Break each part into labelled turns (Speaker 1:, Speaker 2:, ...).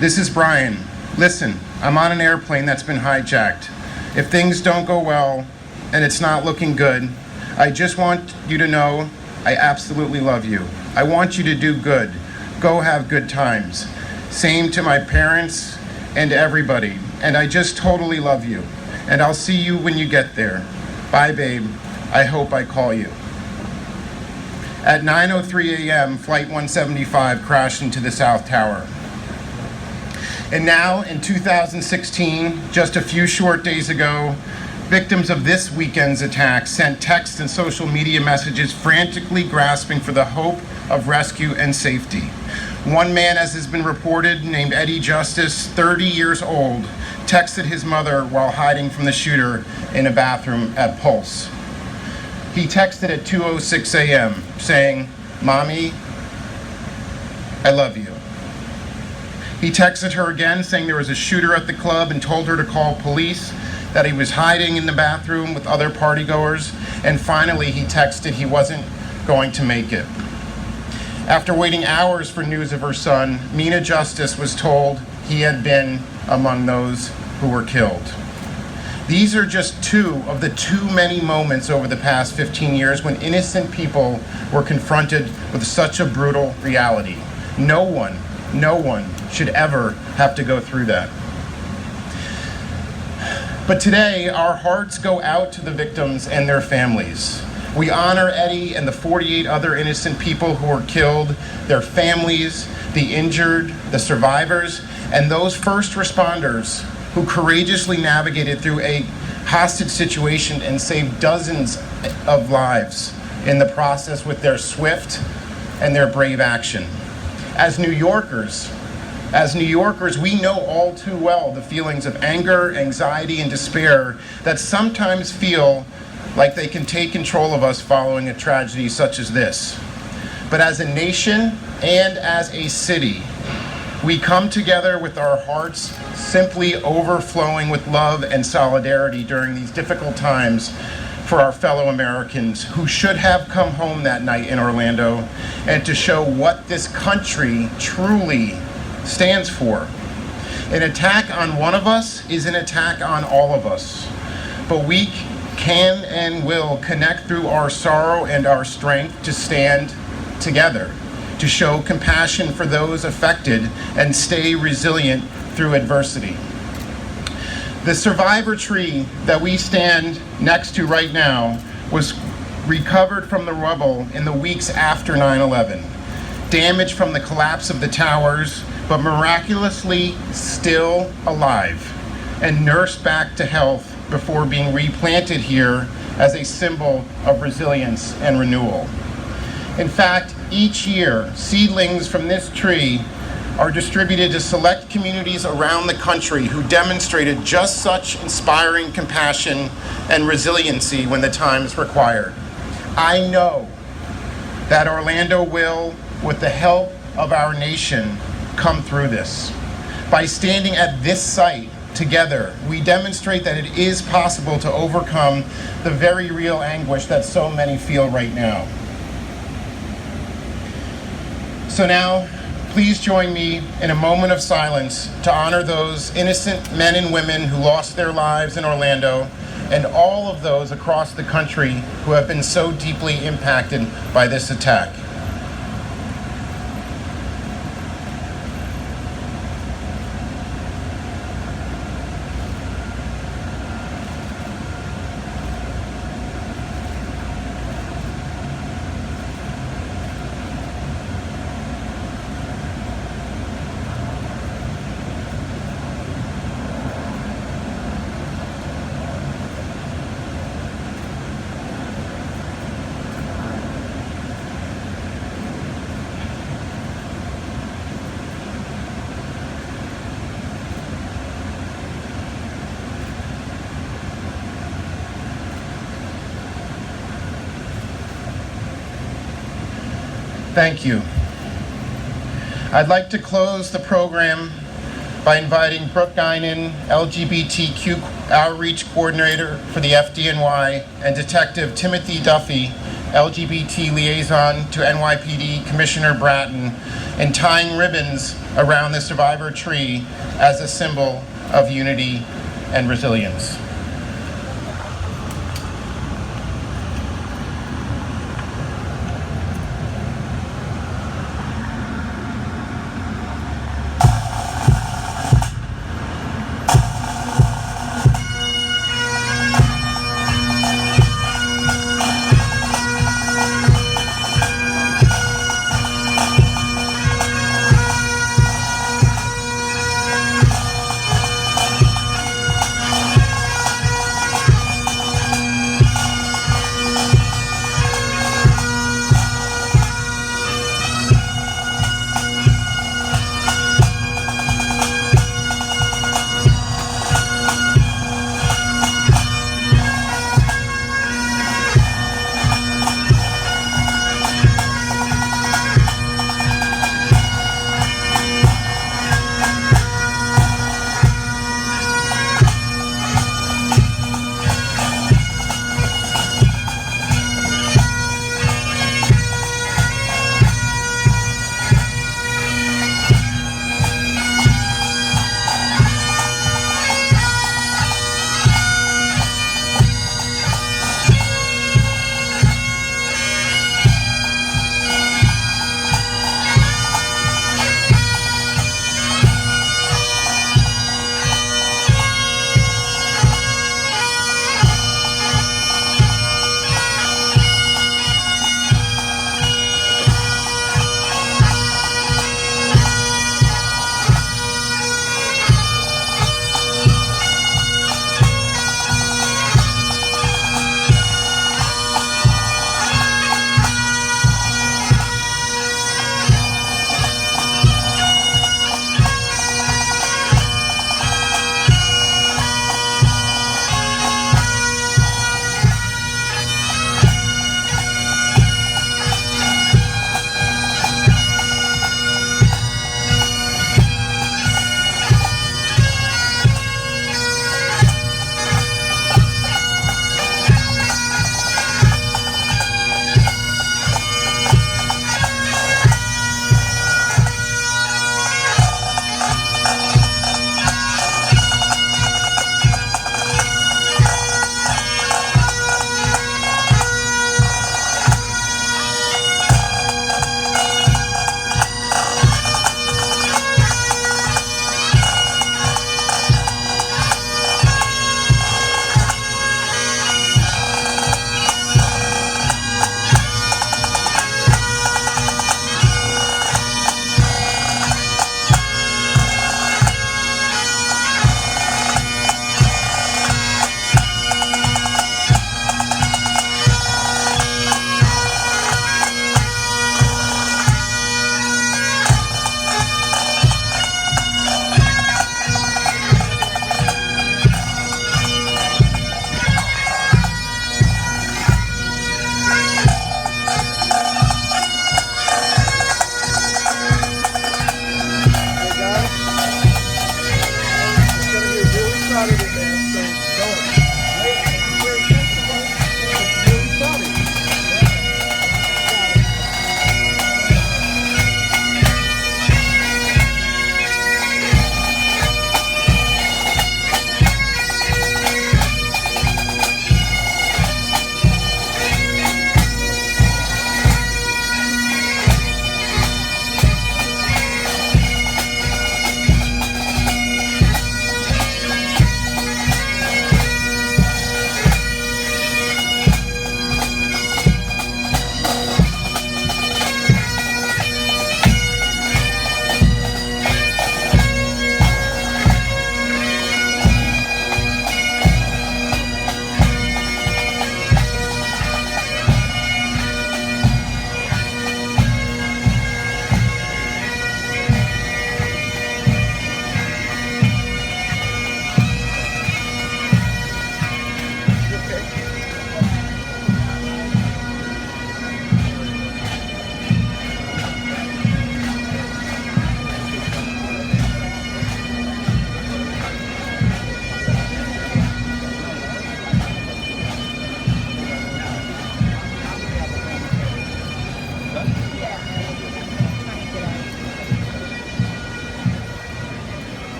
Speaker 1: This is Brian. Listen, I'm on an airplane that's been hijacked. If things don't go well, and it's not looking good, I just want you to know I absolutely love you. I want you to do good. Go have good times. Same to my parents and everybody. And I just totally love you. And I'll see you when you get there. Bye, babe. I hope I call you. At 9:03 a.m., Flight 175 crashed into the South Tower. And now, in 2016, just a few short days ago, victims of this weekend's attack sent text and social media messages frantically grasping for the hope of rescue and safety. One man, as has been reported, named Eddie Justice, 30 years old, texted his mother while hiding from the shooter in a bathroom at Pulse. He texted at 2:06 a.m. saying, "Mommy, I love you." He texted her again saying there was a shooter at the club and told her to call police, that he was hiding in the bathroom with other partygoers, and finally he texted he wasn't going to make it. After waiting hours for news of her son, Mina Justice was told he had been among those who were killed. These are just two of the too many moments over the past 15 years when innocent people were confronted with such a brutal reality. No one should ever have to go through that. But today, our hearts go out to the victims and their families. We honor Eddie and the 48 other innocent people who were killed, their families, the injured, the survivors, and those first responders who courageously navigated through a hostage situation and saved dozens of lives in the process with their swift and their brave action. As New Yorkers, we know all too well the feelings of anger, anxiety, and despair that sometimes feel like they can take control of us following a tragedy such as this. But as a nation and as a city, we come together with our hearts simply overflowing with love and solidarity during these difficult times for our fellow Americans who should have come home that night in Orlando, and to show what this country truly stands for. An attack on one of us is an attack on all of us, but we can and will connect through our sorrow and our strength to stand together, to show compassion for those affected and stay resilient through adversity. The survivor tree that we stand next to right now was recovered from the rubble in the weeks after 9/11, damaged from the collapse of the towers, but miraculously still alive and nursed back to health before being replanted here as a symbol of resilience and renewal. In fact, each year, seedlings from this tree are distributed to select communities around the country who demonstrated just such inspiring compassion and resiliency when the times required. I know that Orlando will, with the help of our nation, come through this. By standing at this site together, we demonstrate that it is possible to overcome the very real anguish that so many feel right now. So now, please join me in a moment of silence to honor those innocent men and women who lost their lives in Orlando, and all of those across the country who have been so deeply impacted by this attack. Thank you. I'd like to close the program by inviting Brooke Guinan, LGBTQ Outreach Coordinator for the FDNY, and Detective Timothy Duffy LGBT liaison to NYPD Commissioner Bratton, and tying ribbons around the survivor tree as a symbol of unity and resilience.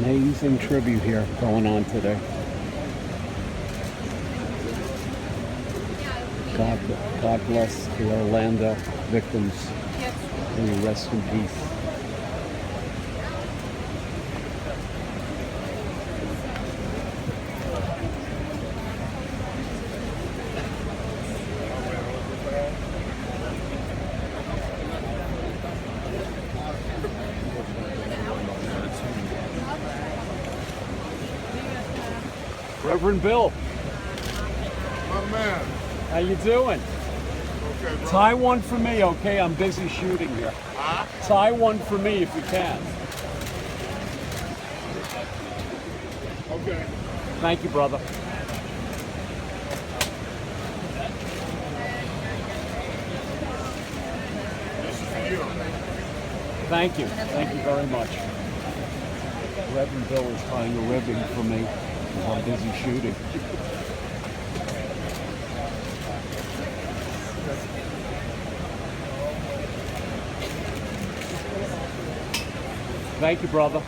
Speaker 2: Amazing tribute here going on today. God bless the Orlando victims. May you rest in peace. Reverend Bill.
Speaker 3: My man.
Speaker 2: How you doing?
Speaker 3: Okay, bro.
Speaker 2: Tie one for me, okay? I'm busy shooting here.
Speaker 3: Huh?
Speaker 2: Tie one for me if you can.
Speaker 3: Okay.
Speaker 2: Thank you, brother.
Speaker 3: This is for you.
Speaker 2: Thank you. Thank you very much. Reverend Bill is tying a ribbon for me because I'm busy shooting. Thank you, brother.